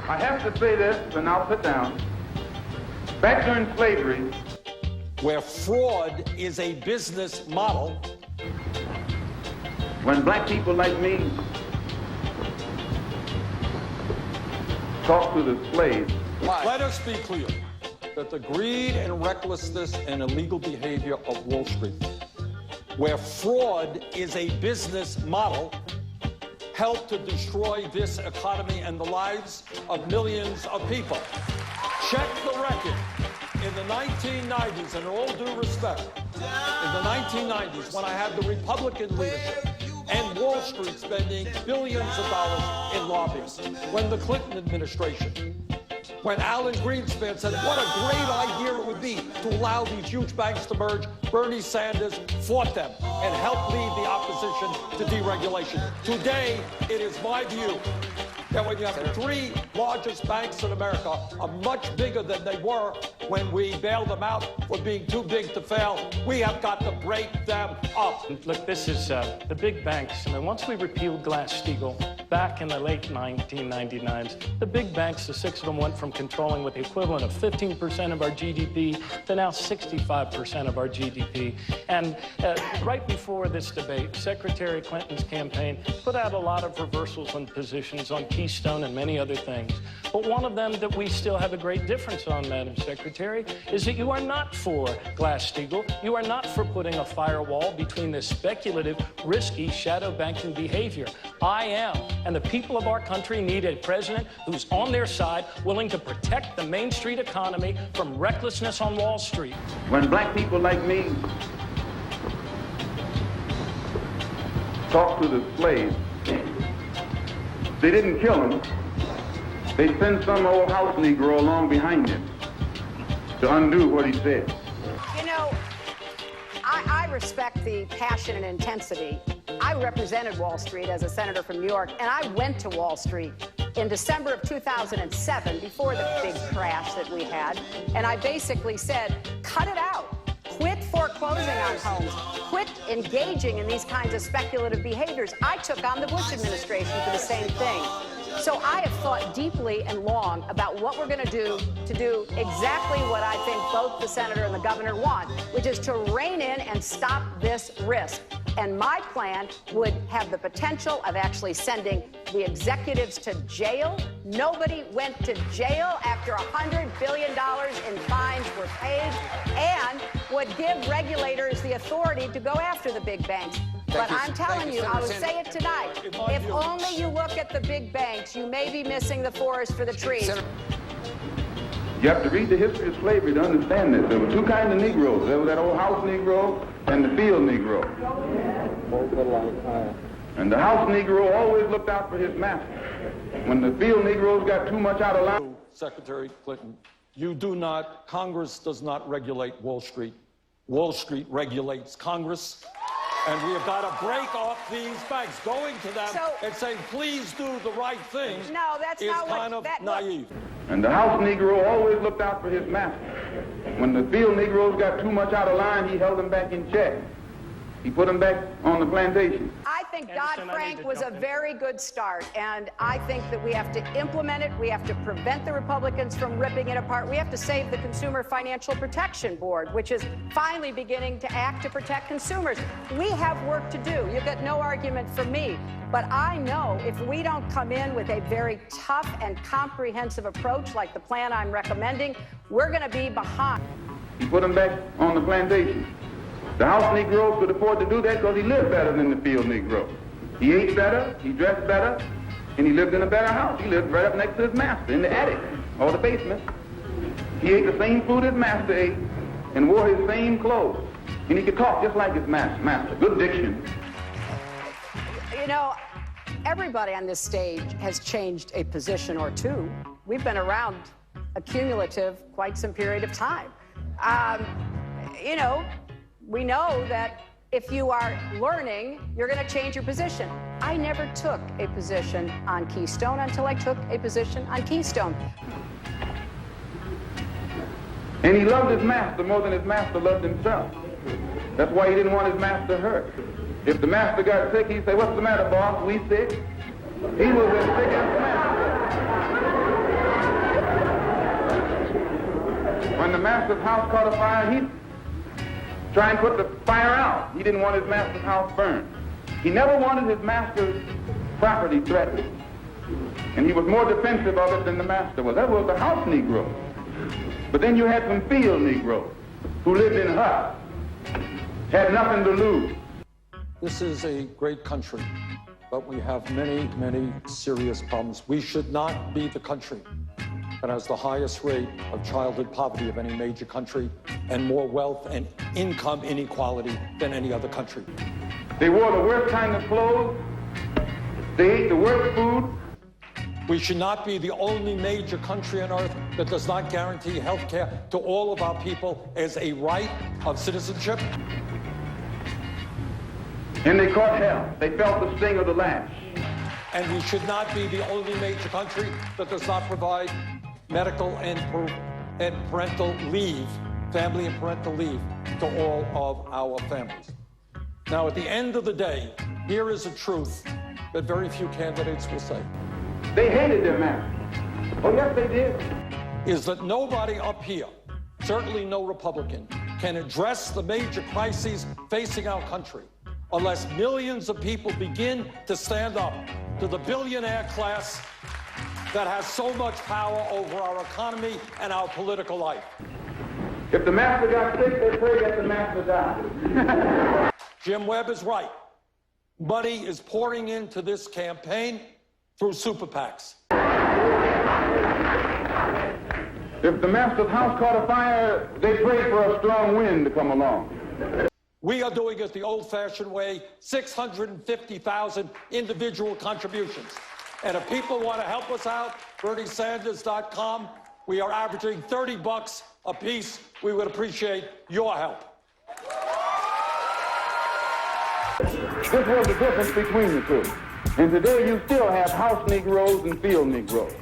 I have to say this, and I'll sit down. Back during slavery, where fraud is a business model, when black people like me talk to the slaves. Let us be clear that the greed and recklessness and illegal behavior of Wall Street, where fraud is a business model, helped to destroy this economy and the lives of millions of people. Check the record. In the 1990s, and in all due respect, in the 1990s, when I had the Republican leadership and Wall Street spending billions of dollars in lobbying, when the Clinton administration, when Alan Greenspan said what a great idea it would be to allow these huge banks to merge, Bernie Sanders fought them and helped lead the opposition to deregulation. Today, it is my view that when you have the three largest banks in America are much bigger than they were when we bailed them out for being too big to fail, we have got to break them up. Look, this is the big banks. I mean, once we repealed Glass-Steagall back in the late 1999s, the big banks, the six of them, went from controlling with the equivalent of 15% of our GDP to now 65% of our GDP. And right before this debate, Secretary Clinton's campaign put out a lot of reversals on positions on Keystone and many other things. But one of them that we still have a great difference on, Madam Secretary, is that you are not for Glass-Steagall. You are not for putting a firewall between this speculative, risky shadow banking behavior. I am. And the people of our country need a president who's on their side, willing to protect the Main Street economy from recklessness on Wall Street. When black people like me talk to the slaves, they didn't kill him. They sent some old house Negro along behind him to undo what he said. You know, I respect the passion and intensity. I represented Wall Street as a senator from New York, and I went to Wall Street in December of 2007, before the big crash that we had, and I basically said, cut it out. Quit foreclosing on homes. Quit engaging in these kinds of speculative behaviors. I took on the Bush administration for the same thing. So I have thought deeply and long about what we're going to do exactly what I think both the senator and the governor want, which is to rein in and stop this risk. And my plan would have the potential of actually sending the executives to jail. Nobody went to jail after $100 billion in fines were paid, and would give regulators the authority to go after the big banks. But I'm telling you, I will say it tonight, if only you look at the big banks, you may be missing the forest for the trees. You have to read the history of slavery to understand this. There were two kinds of Negroes. There was that old house Negro and the field Negro. And the house Negro always looked out for his master. When the field Negroes got too much out of line... Secretary Clinton, you do not, Congress does not regulate Wall Street. Wall Street regulates Congress. And we have got to break off these banks. Going to them and saying, please do the right thing, no, that's not what, kind of naive. And the house Negro always looked out for his master. When the field Negroes got too much out of line, he held them back in check. He put them back on the plantation. I think Dodd-Frank was a very good start, and I think that we have to implement it. We have to prevent the Republicans from ripping it apart. We have to save the Consumer Financial Protection Board, which is finally beginning to act to protect consumers. We have work to do. You've got no argument from me. But I know if we don't come in with a very tough and comprehensive approach like the plan I'm recommending, we're going to be behind. He put them back on the plantation. The house Negro could afford to do that because he lived better than the field Negro. He ate better, he dressed better, and he lived in a better house. He lived right up next to his master in the attic or the basement. He ate the same food his master ate and wore his same clothes. And he could talk just like his master. Good diction. You know, everybody on this stage has changed a position or two. We've been around a cumulative quite some period of time. You know, we know that if you are learning, you're going to change your position. I never took a position on Keystone until I took a position on Keystone. And he loved his master more than his master loved himself. That's why he didn't want his master hurt. If the master got sick, he'd say, "What's the matter, boss? We sick?" He was as sick as the master. master's house caught a fire, he'd try and put the fire out. He didn't want his master's house burned. He never wanted his master's property threatened. And he was more defensive of it than the master was. That was the house Negro. But then you had some field Negroes who lived in huts, had nothing to lose. This is a great country, but we have many, many serious problems. We should not be the country that has the highest rate of childhood poverty of any major country and more wealth and income inequality than any other country. They wore the worst kind of clothes. They ate the worst food. We should not be the only major country on earth that does not guarantee health care to all of our people as a right of citizenship. And they caught hell. They felt the sting of the lash. And we should not be the only major country that does not provide medical and parental leave, family and parental leave, to all of our families. Now, at the end of the day, here is a truth that very few candidates will say. They hated their master. Oh, yes, they did. Is that nobody up here, certainly no Republican, can address the major crises facing our country unless millions of people begin to stand up to the billionaire class that has so much power over our economy and our political life. If the master got sick, they pray that the master died. Jim Webb is right. Money is pouring into this campaign through super PACs. If the master's house caught a fire, they prayed for a strong wind to come along. We are doing it the old-fashioned way, 650,000 individual contributions. And if people want to help us out, BernieSanders.com, we are averaging $30 a piece. We would appreciate your help. This was the difference between the two. And today you still have house Negroes and field Negroes.